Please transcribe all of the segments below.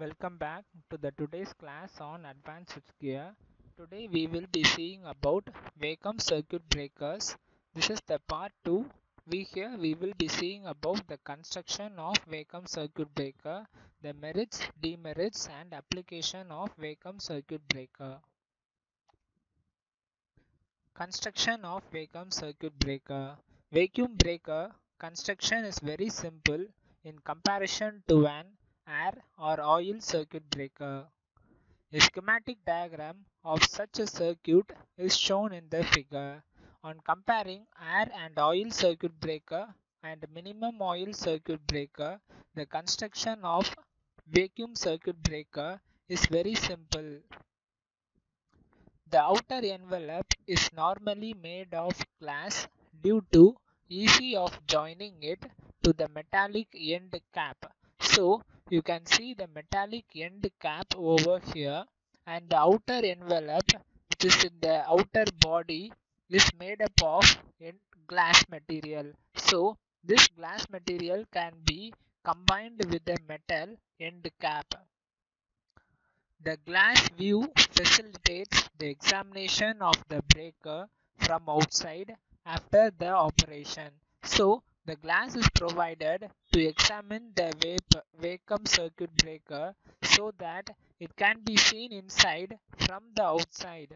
Welcome back to the today's class on advanced switchgear. Today we will be seeing about vacuum circuit breakers. This is the part 2. We will be seeing about the construction of vacuum circuit breaker, the merits, demerits and application of vacuum circuit breaker. Construction of vacuum circuit breaker. Vacuum breaker construction is very simple in comparison to an air or oil circuit breaker. A schematic diagram of such a circuit is shown in the figure. On comparing air and oil circuit breaker and minimum oil circuit breaker, the construction of vacuum circuit breaker is very simple. The outer envelope is normally made of glass due to ease of joining it to the metallic end cap. So you can see the metallic end cap over here, and the outer envelope, which is in the outer body, is made up of glass material. So this glass material can be combined with the metal end cap. The glass view facilitates the examination of the breaker from outside after the operation. So, the glass is provided to examine the vacuum circuit breaker so that it can be seen inside from the outside.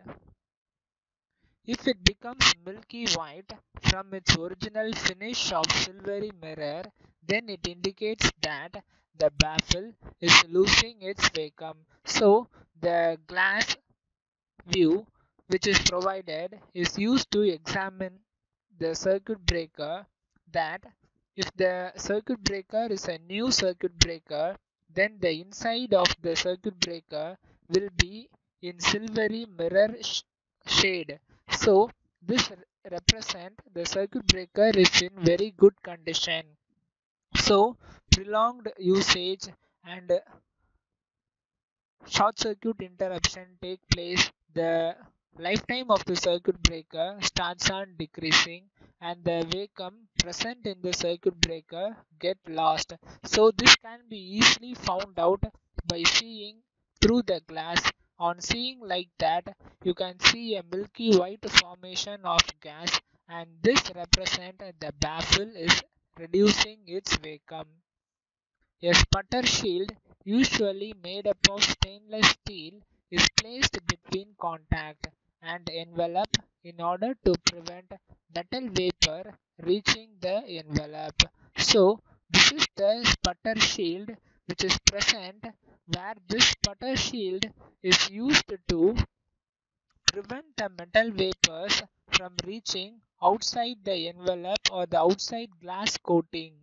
If it becomes milky white from its original finish of silvery mirror, then it indicates that the baffle is losing its vacuum. So the glass view which is provided is used to examine the circuit breaker, that if the circuit breaker is a new circuit breaker, then the inside of the circuit breaker will be in silvery mirror shade. So this represent the circuit breaker is in very good condition. So prolonged usage and short circuit interruption take place, the lifetime of the circuit breaker starts on decreasing and the vacuum present in the circuit breaker get lost. So this can be easily found out by seeing through the glass. On seeing like that, you can see a milky white formation of gas, and this represents the baffle is reducing its vacuum. A sputter shield, usually made up of stainless steel, is placed between contact and envelope in order to prevent metal vapor reaching the envelope. So, this is the sputter shield which is present, where this sputter shield is used to prevent the metal vapors from reaching outside the envelope or the outside glass coating.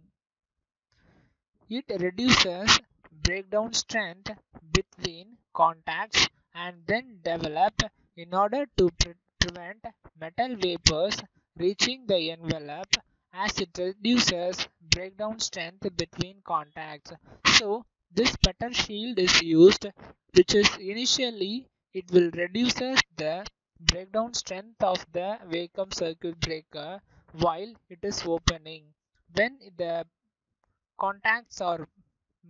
It reduces breakdown strength between contacts and then develop in order to prevent metal vapors reaching the envelope, as it reduces breakdown strength between contacts. So this sputter shield is used, which is initially it will reduces the breakdown strength of the vacuum circuit breaker while it is opening. When the contacts are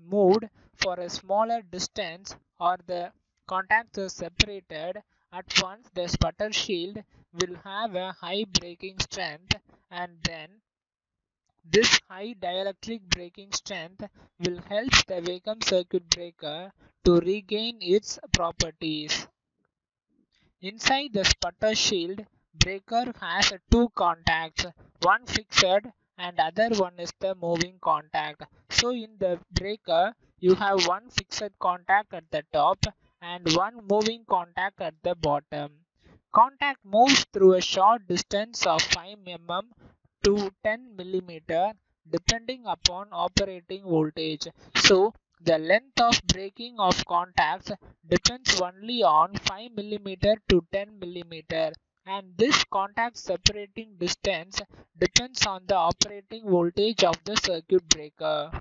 moved for a smaller distance or the contacts are separated at once, the sputter shield will have a high braking strength, and then this high dielectric braking strength will help the vacuum circuit breaker to regain its properties. Inside the sputter shield, breaker has two contacts, one fixed and other one is the moving contact. So in the breaker, you have one fixed contact at the top and one moving contact at the bottom. Contact moves through a short distance of 5 mm to 10 mm depending upon operating voltage. So the length of breaking of contacts depends only on 5 mm to 10 mm, and this contact separating distance depends on the operating voltage of the circuit breaker.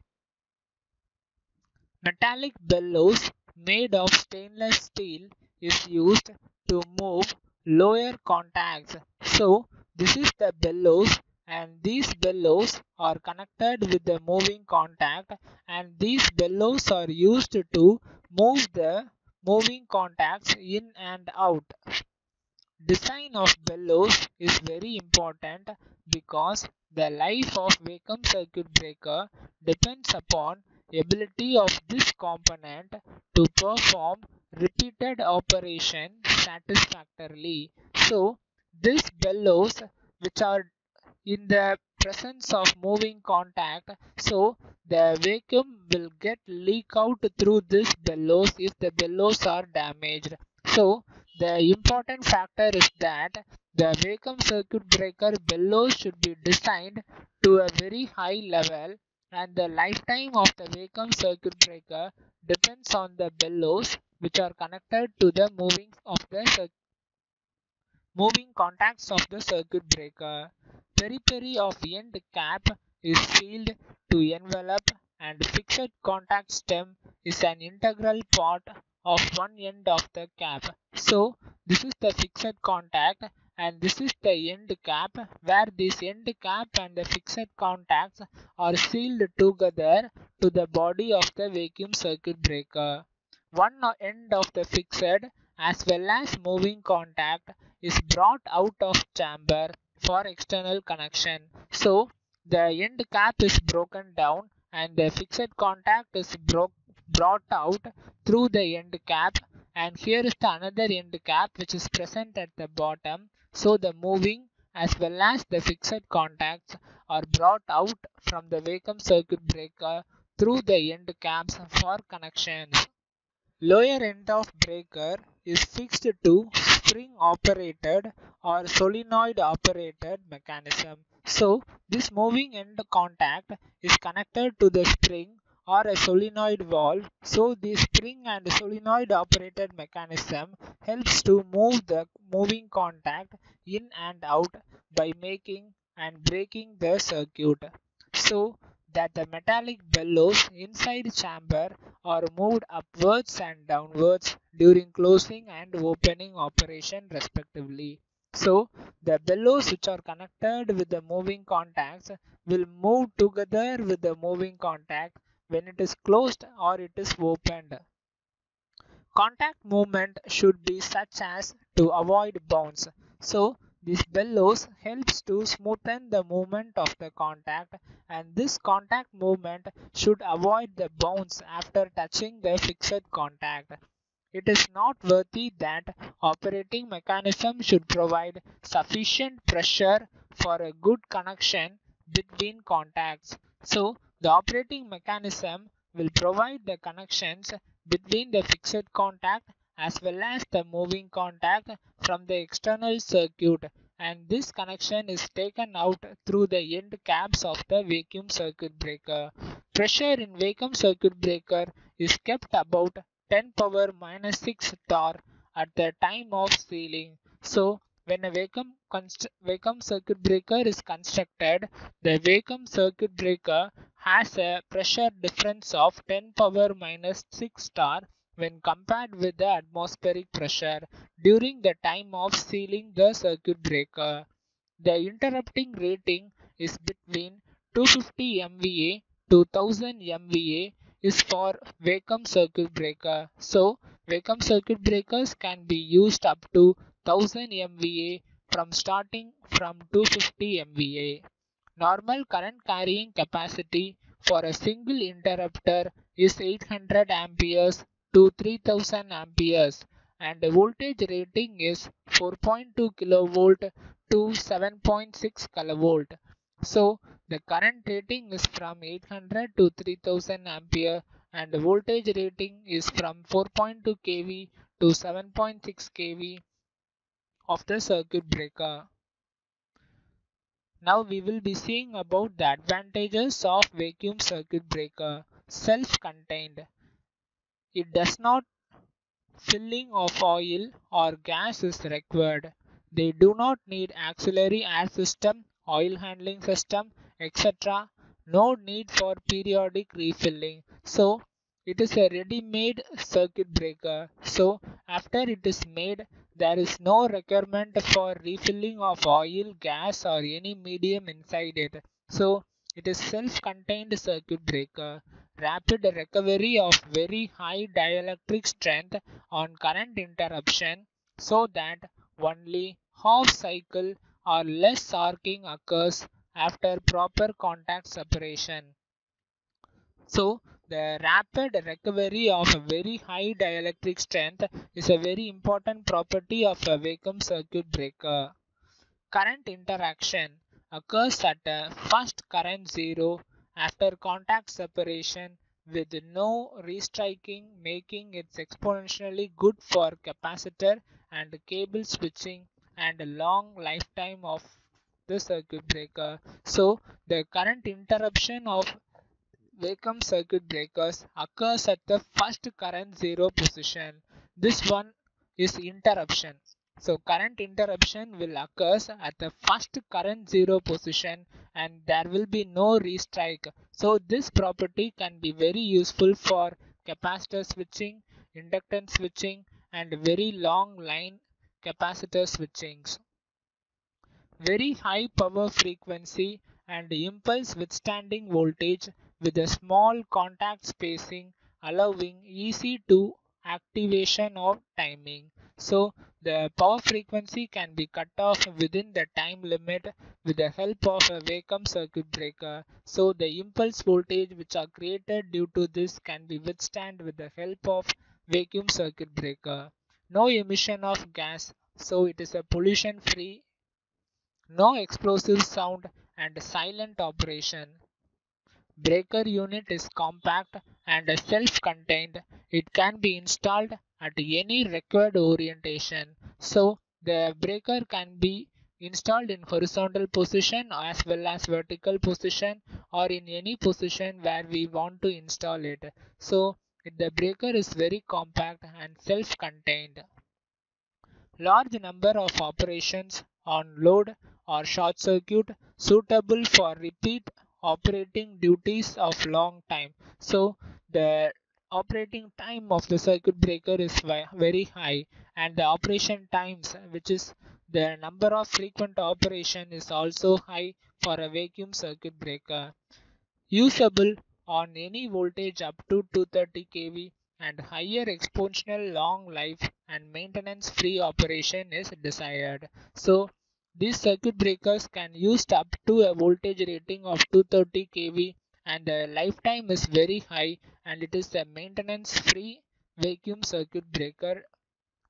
Metallic bellows made of stainless steel is used to move lower contacts. So this is the bellows, and these bellows are connected with the moving contact, and these bellows are used to move the moving contacts in and out. Design of bellows is very important because the life of vacuum circuit breaker depends upon ability of this component to perform repeated operation satisfactorily. So these bellows which are in the presence of moving contact, so the vacuum will get leak out through this bellows if the bellows are damaged. So the important factor is that the vacuum circuit breaker bellows should be designed to a very high level, and the lifetime of the vacuum circuit breaker depends on the bellows which are connected to the moving contacts of the circuit breaker. Periphery of end cap is sealed to envelope, and fixed contact stem is an integral part of one end of the cap. So this is the fixed contact and this is the end cap, where this end cap and the fixed contacts are sealed together to the body of the vacuum circuit breaker. One end of the fixed as well as moving contact is brought out of chamber for external connection. So the end cap is broken down and the fixed contact is brought out through the end cap, and here is the another end cap which is present at the bottom. So the moving as well as the fixed contacts are brought out from the vacuum circuit breaker through the end caps for connections. Lower end of breaker is fixed to spring operated or solenoid operated mechanism. So this moving end contact is connected to the spring or a solenoid valve. So the spring and solenoid operated mechanism helps to move the moving contact in and out by making and breaking the circuit, so that the metallic bellows inside chamber are moved upwards and downwards during closing and opening operation respectively. So the bellows which are connected with the moving contacts will move together with the moving contact when it is closed or it is opened. Contact movement should be such as to avoid bounce. So this bellows helps to smoothen the movement of the contact, and this contact movement should avoid the bounce after touching the fixed contact. It is noteworthy that operating mechanism should provide sufficient pressure for a good connection between contacts. So the operating mechanism will provide the connections between the fixed contact as well as the moving contact from the external circuit, and this connection is taken out through the end caps of the vacuum circuit breaker. Pressure in vacuum circuit breaker is kept about 10 power minus 6 torr at the time of sealing. So when a vacuum circuit breaker is constructed, the vacuum circuit breaker has a pressure difference of 10 power minus 6 torr when compared with the atmospheric pressure during the time of sealing the circuit breaker. The interrupting rating is between 250 MVA to 1000 MVA is for vacuum circuit breaker. So vacuum circuit breakers can be used up to 1000 MVA from starting from 250 MVA. Normal current carrying capacity for a single interrupter is 800 amperes to 3000 amperes, and the voltage rating is 4.2 kilovolt to 7.6 kilovolt. So the current rating is from 800 to 3000 ampere and the voltage rating is from 4.2 kV to 7.6 kV of the circuit breaker. Now we will be seeing about the advantages of vacuum circuit breaker. Self-contained. It does not filling of oil or gas is required. They do not need auxiliary air system, oil handling system, etc. No need for periodic refilling. So it is a ready-made circuit breaker. So after it is made, there is no requirement for refilling of oil, gas or any medium inside it. So it is self-contained circuit breaker. rapid recovery of very high dielectric strength on current interruption so that only half cycle or less arcing occurs after proper contact separation. So the rapid recovery of a very high dielectric strength is a very important property of a vacuum circuit breaker. Current interaction occurs at a first current zero after contact separation with no restriking, making it exponentially good for capacitor and cable switching and a long lifetime of the circuit breaker. So the current interruption of vacuum circuit breakers occurs at the first current zero position. This one is interruption. So current interruption will occurs at the first current zero position and there will be no restrike. So this property can be very useful for capacitor switching, inductance switching and very long line capacitor switchings. Very high power frequency and impulse withstanding voltage with a small contact spacing allowing easy to activation of timing. So the power frequency can be cut off within the time limit with the help of a vacuum circuit breaker. So the impulse voltage which are created due to this can be withstand with the help of vacuum circuit breaker. No emission of gas, so it is a pollution free, no explosive sound and silent operation. Breaker unit is compact and self-contained. It can be installed at any required orientation. So the breaker can be installed in horizontal position as well as vertical position or in any position where we want to install it. So the breaker is very compact and self-contained. Large number of operations on load or short circuit suitable for repeat operating duties of long time. So the operating time of the circuit breaker is very high and the operation times, which is the number of frequent operation, is also high for a vacuum circuit breaker. Usable on any voltage up to 230 kV and higher exponential long life and maintenance free operation is desired. So these circuit breakers can used up to a voltage rating of 230 kV and the lifetime is very high and it is a maintenance free vacuum circuit breaker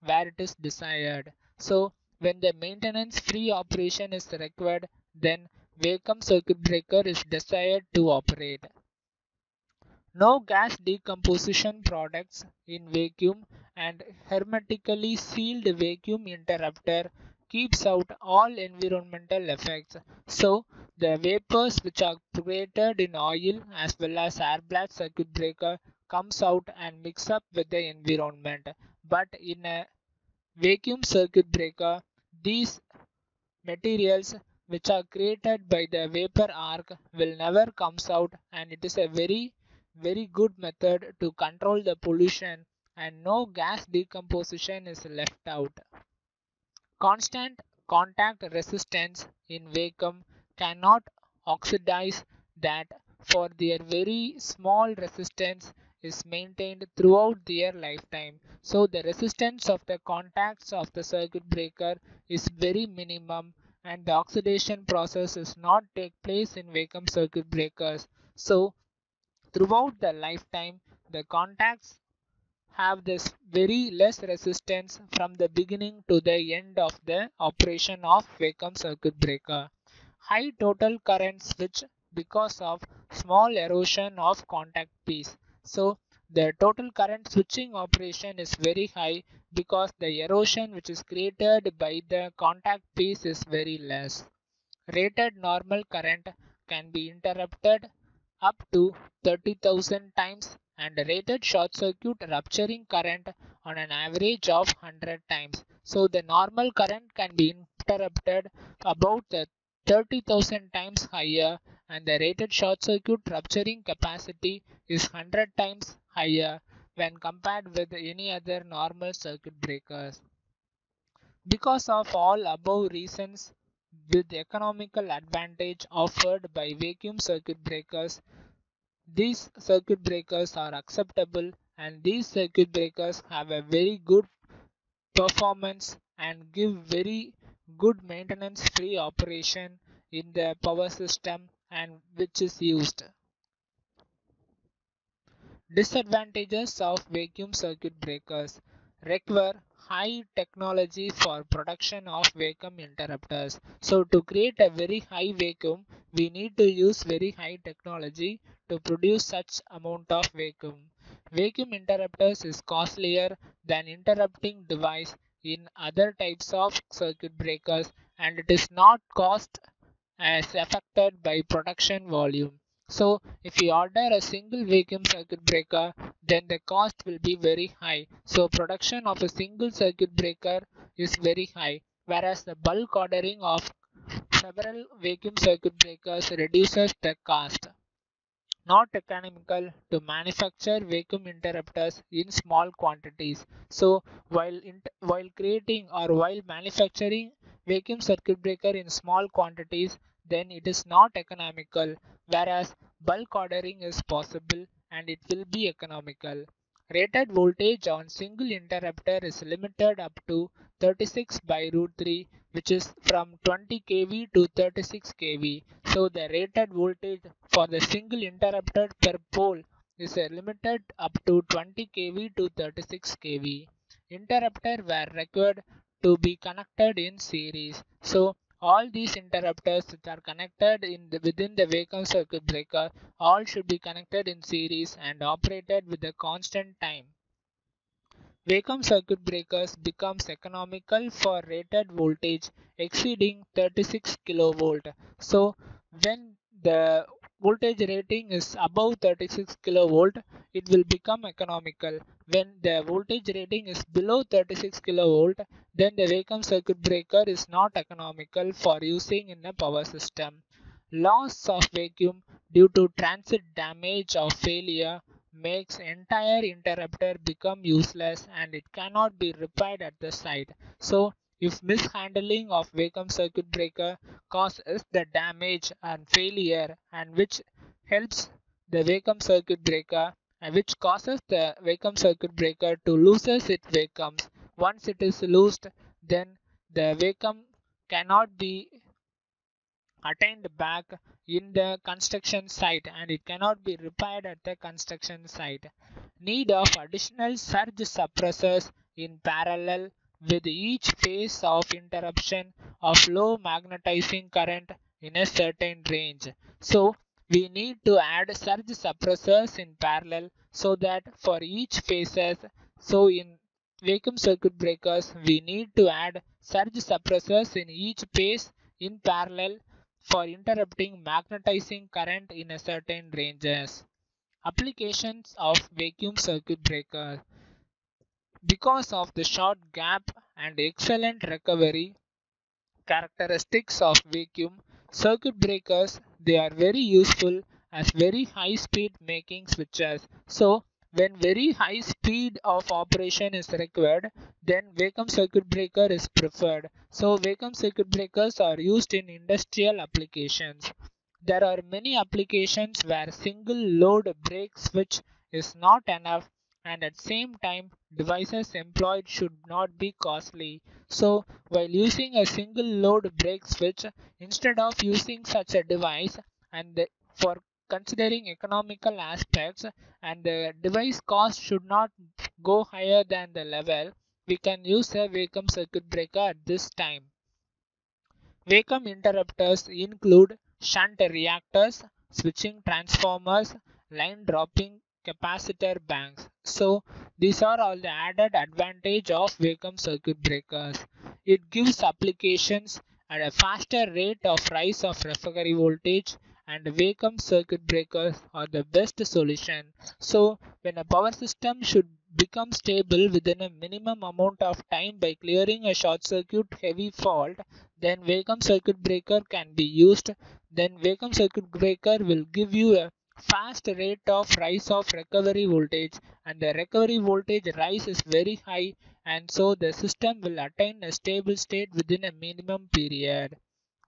where it is desired. So when the maintenance free operation is required, then vacuum circuit breaker is desired to operate. No gas decomposition products in vacuum and hermetically sealed vacuum interrupter keeps out all environmental effects. So the vapors which are created in oil as well as air blast circuit breaker comes out and mix up with the environment. But in a vacuum circuit breaker, these materials which are created by the vapor arc will never comes out and it is a very good method to control the pollution and no gas decomposition is left out. Constant contact resistance in vacuum cannot oxidize that for their very small resistance is maintained throughout their lifetime. So the resistance of the contacts of the circuit breaker is very minimum and the oxidation process is not take place in vacuum circuit breakers. So throughout the lifetime the contacts have this very less resistance from the beginning to the end of the operation of vacuum circuit breaker. High total current switch because of small erosion of contact piece. So the total current switching operation is very high because the erosion which is created by the contact piece is very less. Rated normal current can be interrupted up to 30,000 times and rated short circuit rupturing current on an average of 100 times. So the normal current can be interrupted about the 30,000 times higher and the rated short circuit rupturing capacity is 100 times higher when compared with any other normal circuit breakers. Because of all above reasons, with the economical advantage offered by vacuum circuit breakers, These circuit breakers are acceptable, and these circuit breakers have a very good performance and give very good maintenance free operation in the power system and which is used. Disadvantages of vacuum circuit breakers require high technology for production of vacuum interrupters. So to create a very high vacuum, we need to use very high technology to produce such amount of vacuum. Vacuum interrupters is costlier than interrupting device in other types of circuit breakers, and it is not cost as affected by production volume. So if you order a single vacuum circuit breaker, then the cost will be very high. So production of a single circuit breaker is very high, whereas the bulk ordering of several vacuum circuit breakers reduces the cost. Not economical to manufacture vacuum interrupters in small quantities. So while creating or while manufacturing vacuum circuit breaker in small quantities, then it is not economical, whereas bulk ordering is possible and it will be economical. Rated voltage on single interrupter is limited up to 36 by root 3, which is from 20 kV to 36 kV. So the rated voltage for the single interrupter per pole is limited up to 20 kV to 36 kV. Interrupter were required to be connected in series. So all these interrupters which are connected within the vacuum circuit breaker all should be connected in series and operated with a constant time. Vacuum circuit breakers becomes economical for rated voltage exceeding 36 kV. So when the voltage rating is above 36 kV, it will become economical. When the voltage rating is below 36 kV, then the vacuum circuit breaker is not economical for using in a power system. Loss of vacuum due to transit damage or failure makes entire interrupter become useless and it cannot be repaired at the site. So if mishandling of vacuum circuit breaker causes the damage and failure and which helps the vacuum circuit breaker and which causes the vacuum circuit breaker to loses its vacuums. Once it is loosed, then the vacuum cannot be attained back in the construction site and it cannot be repaired at the construction site. Need of additional surge suppressors in parallel with each phase of interruption of low magnetizing current in a certain range. So we need to add surge suppressors in parallel so that for each phases, so in vacuum circuit breakers we need to add surge suppressors in each phase in parallel for interrupting magnetizing current in a certain ranges. Applications of vacuum circuit breaker. Because of the short gap and excellent recovery characteristics of vacuum circuit breakers, they are very useful as very high speed making switches. So when very high speed of operation is required, then vacuum circuit breaker is preferred. So vacuum circuit breakers are used in industrial applications. There are many applications where single load brake switch is not enough, and at same time devices employed should not be costly. So while using a single load brake switch, instead of using such a device and for considering economical aspects and the device cost should not go higher than the level, we can use a vacuum circuit breaker at this time. Vacuum interrupters include shunt reactors, switching transformers, line dropping capacitor banks. So these are all the added advantage of vacuum circuit breakers. It gives applications at a faster rate of rise of recovery voltage, and vacuum circuit breakers are the best solution. So when a power system should become stable within a minimum amount of time by clearing a short circuit heavy fault, then vacuum circuit breaker can be used. Then vacuum circuit breaker will give you a fast rate of rise of recovery voltage, and the recovery voltage rise is very high, and so the system will attain a stable state within a minimum period.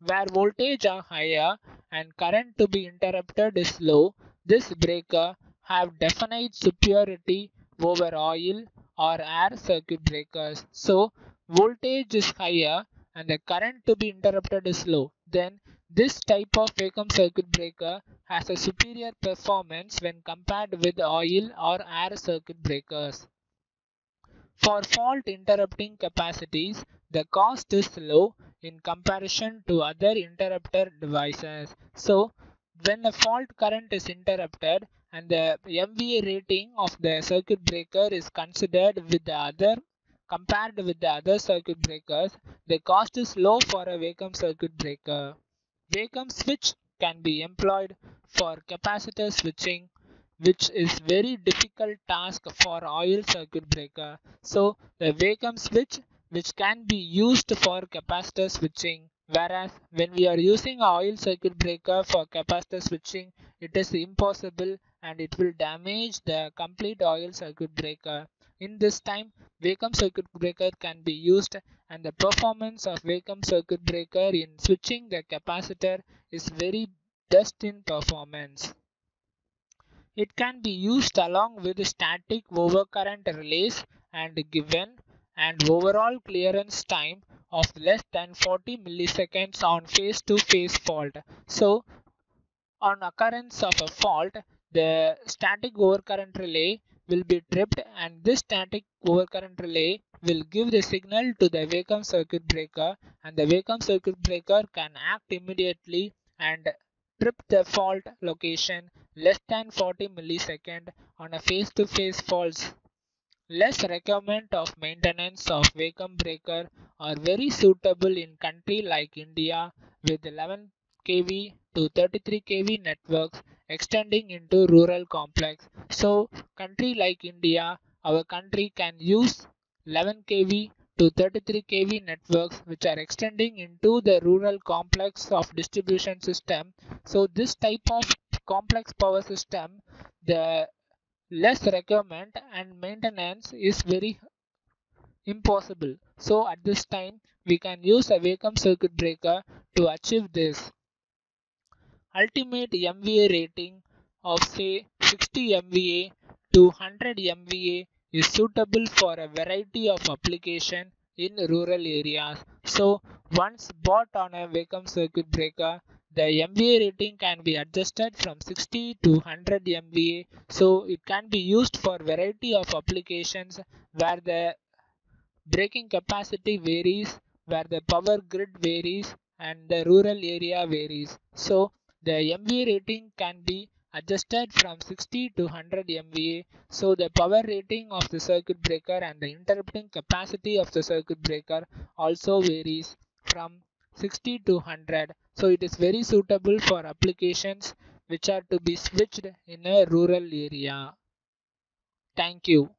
Where voltage are higher and current to be interrupted is low, This breaker have definite superiority over oil or air circuit breakers. So voltage is higher and the current to be interrupted is low. Then this type of vacuum circuit breaker has a superior performance when compared with oil or air circuit breakers. For fault interrupting capacities, the cost is low in comparison to other interrupter devices. So, when a fault current is interrupted and the MVA rating of the circuit breaker is considered with the other compared with the other circuit breakers, the cost is low for a vacuum circuit breaker. Vacuum switch can be employed for capacitor switching, which is very difficult task for oil circuit breaker. So the vacuum switch which can be used for capacitor switching, whereas when we are using a oil circuit breaker for capacitor switching, it is impossible and it will damage the complete oil circuit breaker. In this time, vacuum circuit breaker can be used, and the performance of vacuum circuit breaker in switching the capacitor is very best in performance. It can be used along with static overcurrent relays and given an overall clearance time of less than 40 milliseconds on face-to-face fault. So, on occurrence of a fault, the static overcurrent relay will be tripped, and this static overcurrent relay will give the signal to the vacuum circuit breaker, and the vacuum circuit breaker can act immediately and trip the fault location less than 40 millisecond on a face-to-face faults. Less requirement of maintenance of vacuum breaker are very suitable in country like India with 11 kV to 33 kV networks extending into rural complex. So country like India, our country can use 11 kV to 33 kV networks which are extending into the rural complex of distribution system. So this type of complex power system, the less requirement and maintenance is very impossible. So at this time we can use a vacuum circuit breaker to achieve this. Ultimate MVA rating of say 60 MVA to 100 MVA is suitable for a variety of application in rural areas. So once bought on a vacuum circuit breaker, the MVA rating can be adjusted from 60 to 100 MVA. So it can be used for variety of applications where the braking capacity varies, where the power grid varies, and the rural area varies. So the MVA rating can be adjusted from 60 to 100 MVA. So the power rating of the circuit breaker and the interrupting capacity of the circuit breaker also varies from 60 to 100. So it is very suitable for applications which are to be switched in a rural area. Thank you.